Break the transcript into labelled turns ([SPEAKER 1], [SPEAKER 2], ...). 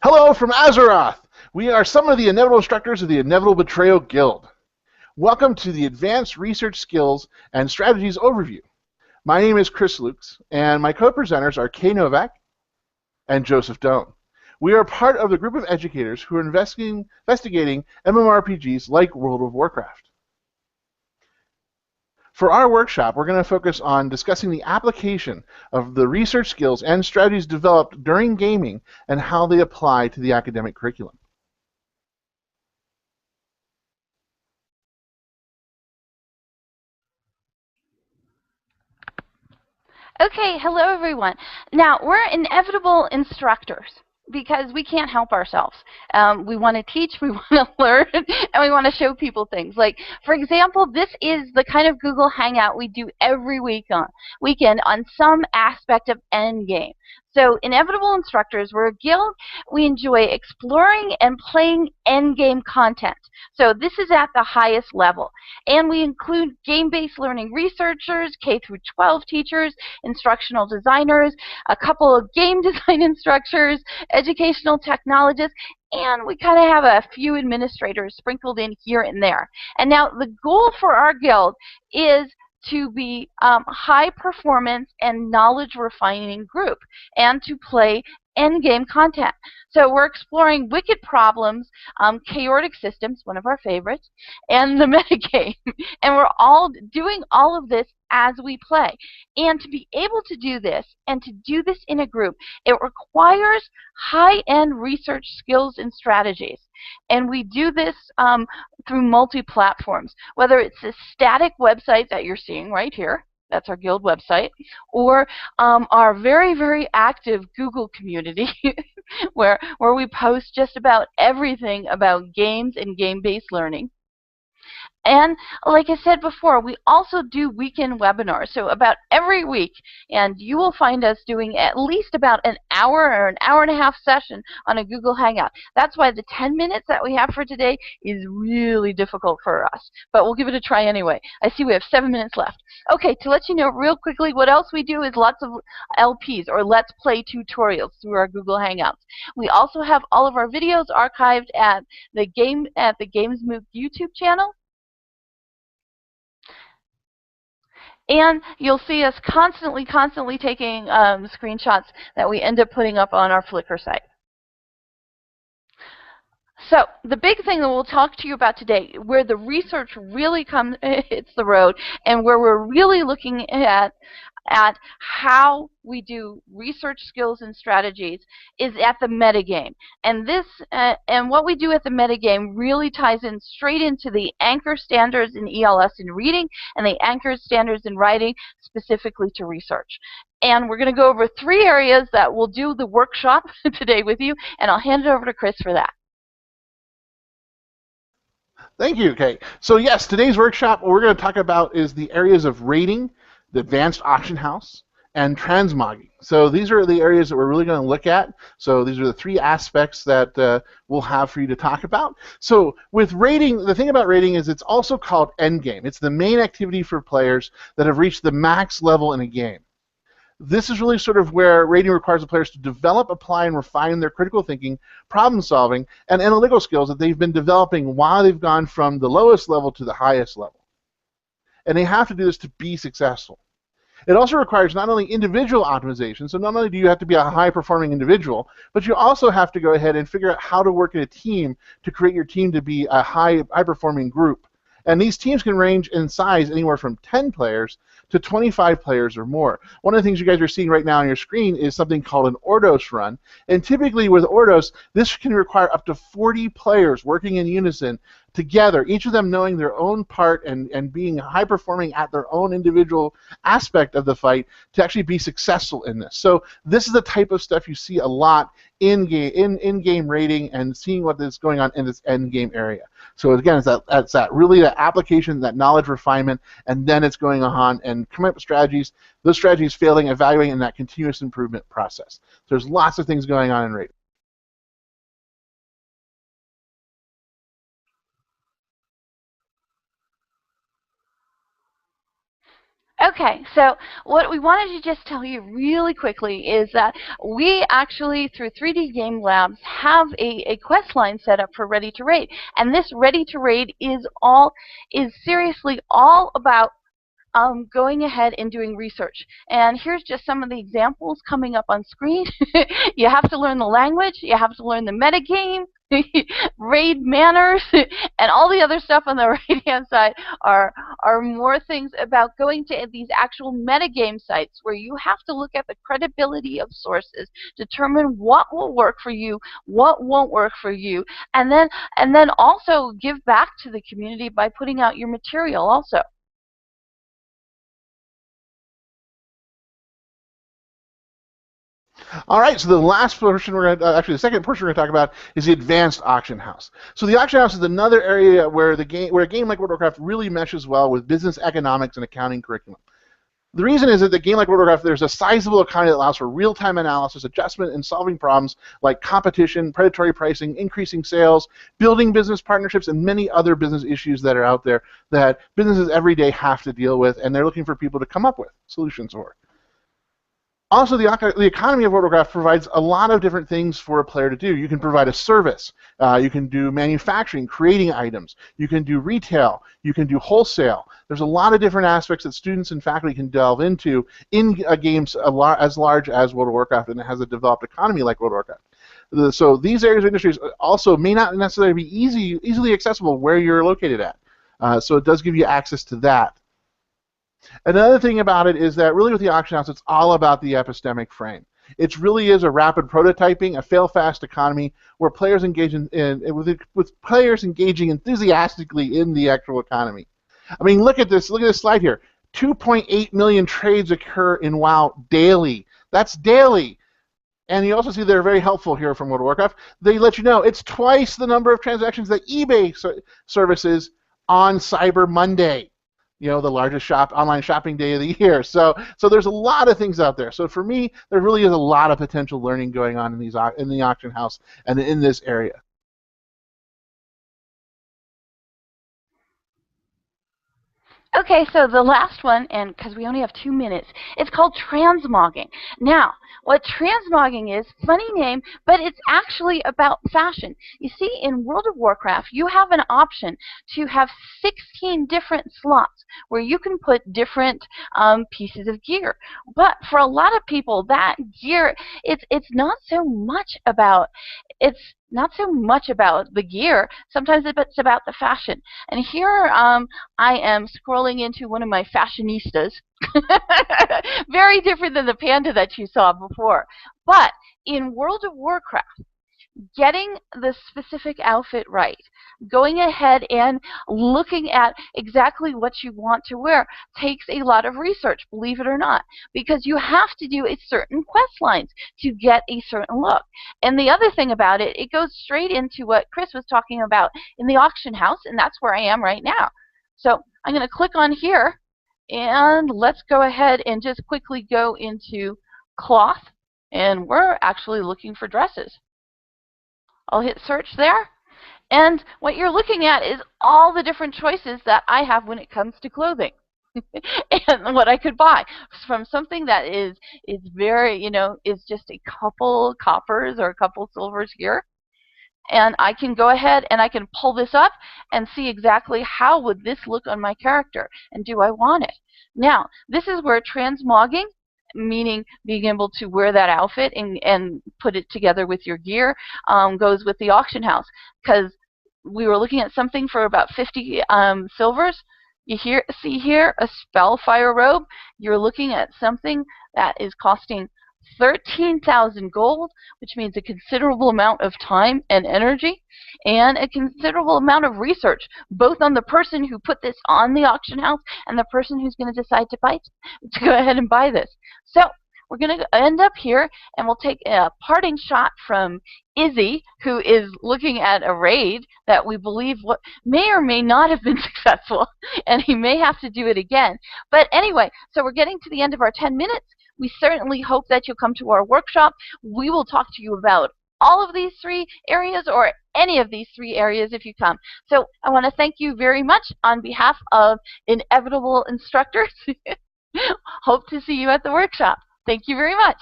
[SPEAKER 1] Hello from Azeroth! We are some of the inevitable instructors of the Inevitable Betrayal Guild. Welcome to the Advanced Research Skills and Strategies Overview. My name is Chris Lukes, and my co-presenters are Kay Novak and Joseph Doan. We are part of the group of educators who are investigating MMORPGs like World of Warcraft. For our workshop, we're going to focus on discussing the application of the research skills and strategies developed during gaming and how they apply to the academic curriculum.
[SPEAKER 2] Okay, hello everyone. Now, we're inevitable instructors because we can't help ourselves. We want to teach, we want to learn, and we want to show people things. Like, for example, this is the kind of Google Hangout we do every weekend on some aspect of Endgame. So, Inevitable Instructors, we're a guild. We enjoy exploring and playing endgame content. So this is at the highest level. And we include game-based learning researchers, K through 12 teachers, instructional designers, a couple of game design instructors, educational technologists, and we kind of have a few administrators sprinkled in here and there. And now the goal for our guild is to be high performance and knowledge refining group and to play endgame content. So we're exploring wicked problems, chaotic systems, one of our favorites, and the metagame. And we're all doing all of this as we play. And to be able to do this, and to do this in a group, it requires high-end research skills and strategies. And we do this through multi-platforms, whether it's a static website that you're seeing right here, that's our guild website, or our very, very active Google community where we post just about everything about games and game-based learning. And like I said before, we also do weekend webinars, so about every week, and you will find us doing at least about an hour or an hour and a half session on a Google Hangout. That's why the 10 minutes that we have for today is really difficult for us, but we'll give it a try anyway. I see we have 7 minutes left. Okay, to let you know real quickly, what else we do is lots of LPs, or Let's Play tutorials through our Google Hangouts. We also have all of our videos archived at the GamesMook YouTube channel. And you'll see us constantly taking screenshots that we end up putting up on our Flickr site. So the big thing that we'll talk to you about today, where the research really hits the road, and where we're really looking at how we do research skills and strategies, is at the metagame. And this and what we do at the metagame really ties in straight into the anchor standards in ELS in reading and the anchor standards in writing specifically to research. And we're going to go over 3 areas that we'll do the workshop today with you, and I'll hand it over to Chris for that.
[SPEAKER 1] Thank you, Kay. So yes, today's workshop, what we're going to talk about is the areas of rating, the advanced auction house, and transmogging. So these are the areas that we're really going to look at. So these are the 3 aspects that we'll have for you to talk about. So with rating, the thing about rating is it's also called endgame. It's the main activity for players that have reached the max level in a game. This is really sort of where rating requires the players to develop, apply, and refine their critical thinking, problem solving, and analytical skills that they've been developing while they've gone from the lowest level to the highest level. And they have to do this to be successful. It also requires not only individual optimization, so not only do you have to be a high-performing individual, but you also have to go ahead and figure out how to work in a team to create your team to be a high-performing group. And these teams can range in size anywhere from 10 players to 25 players or more. One of the things you guys are seeing right now on your screen is something called an Ordos run. And typically with Ordos, this can require up to 40 players working in unison together, each of them knowing their own part and being high performing at their own individual aspect of the fight to actually be successful in this. So this is the type of stuff you see a lot in-game rating and seeing what is going on in this end-game area. So again, it's that really that application, that knowledge refinement, and then it's going on and coming up with strategies, those strategies failing, evaluating, and that continuous improvement process. So there's lots of things going on in rating.
[SPEAKER 2] Okay, so what we wanted to just tell you really quickly is that we actually, through 3D Game Labs, have a quest line set up for Ready to Raid. And this Ready to Raid is seriously all about going ahead and doing research. And here's just some of the examples coming up on screen. You have to learn the language, you have to learn the metagame, raid manners, and all the other stuff on the right-hand side are more things about going to these actual metagame sites where you have to look at the credibility of sources, determine what will work for you, what won't work for you, and then also give back to the community by putting out your material also.
[SPEAKER 1] All right, so the last portion actually the second portion we're going to talk about is the advanced auction house. So the auction house is another area where a game like World of Warcraft really meshes well with business economics and accounting curriculum. The reason is that the game like World of Warcraft, there's a sizable economy that allows for real-time analysis, adjustment, and solving problems like competition, predatory pricing, increasing sales, building business partnerships, and many other business issues that are out there that businesses every day have to deal with, and they're looking for people to come up with solutions for. Also, the economy of World of Warcraft provides a lot of different things for a player to do. You can provide a service. You can do manufacturing, creating items. You can do retail. You can do wholesale. There's a lot of different aspects that students and faculty can delve into in games as large as World of Warcraft, and it has a developed economy like World of Warcraft. So these areas of industries also may not necessarily be easily accessible where you're located at. So it does give you access to that. Another thing about it is that really with the auction house, it's all about the epistemic frame. It really is a rapid prototyping, a fail-fast economy where players engage with players engaging enthusiastically in the actual economy. I mean, look at this slide here. 2.8 million trades occur in WoW daily. That's daily. And you also see they're very helpful here from World of Warcraft. They let you know it's twice the number of transactions that eBay services on Cyber Monday. You know, the largest online shopping day of the year. So there's a lot of things out there. So for me, there really is a lot of potential learning going on in the auction house and in this area.
[SPEAKER 2] Okay, so the last one, and because we only have 2 minutes, it's called transmogging. Now, what transmogging is, funny name, but it's actually about fashion. You see, in World of Warcraft, you have an option to have 16 different slots where you can put different pieces of gear. But for a lot of people, that gear, it's not so much about the gear. Sometimes it's about the fashion. And here I am scrolling into one of my fashionistas. Very different than the panda that you saw before. But in World of Warcraft, getting the specific outfit right, going ahead and looking at exactly what you want to wear takes a lot of research, believe it or not, because you have to do a certain quest lines to get a certain look. And the other thing about it, it goes straight into what Chris was talking about in the auction house, and that's where I am right now. So I'm going to click on here, and let's go ahead and just quickly go into cloth, and we're actually looking for dresses. I'll hit search there, and what you're looking at is all the different choices that I have when it comes to clothing. And what I could buy from something that is very, is just a couple coppers or a couple silvers here. And I can go ahead and I can pull this up and see exactly how would this look on my character, and do I want it. Now, this is where transmogging, meaning being able to wear that outfit and put it together with your gear, goes with the auction house. Because we were looking at something for about 50 silvers. You see here a Spellfire robe. You're looking at something that is costing 13,000 gold, which means a considerable amount of time and energy, and a considerable amount of research, both on the person who put this on the auction house and the person who's going to decide to go ahead and buy this. So we're going to end up here, and we'll take a parting shot from Izzy, who is looking at a raid that we believe may or may not have been successful, and he may have to do it again. But anyway, so we're getting to the end of our 10 minutes. We certainly hope that you'll come to our workshop. We will talk to you about all of these 3 areas, or any of these 3 areas if you come. So I want to thank you very much on behalf of Inevitable Instructors. Hope to see you at the workshop. Thank you very much.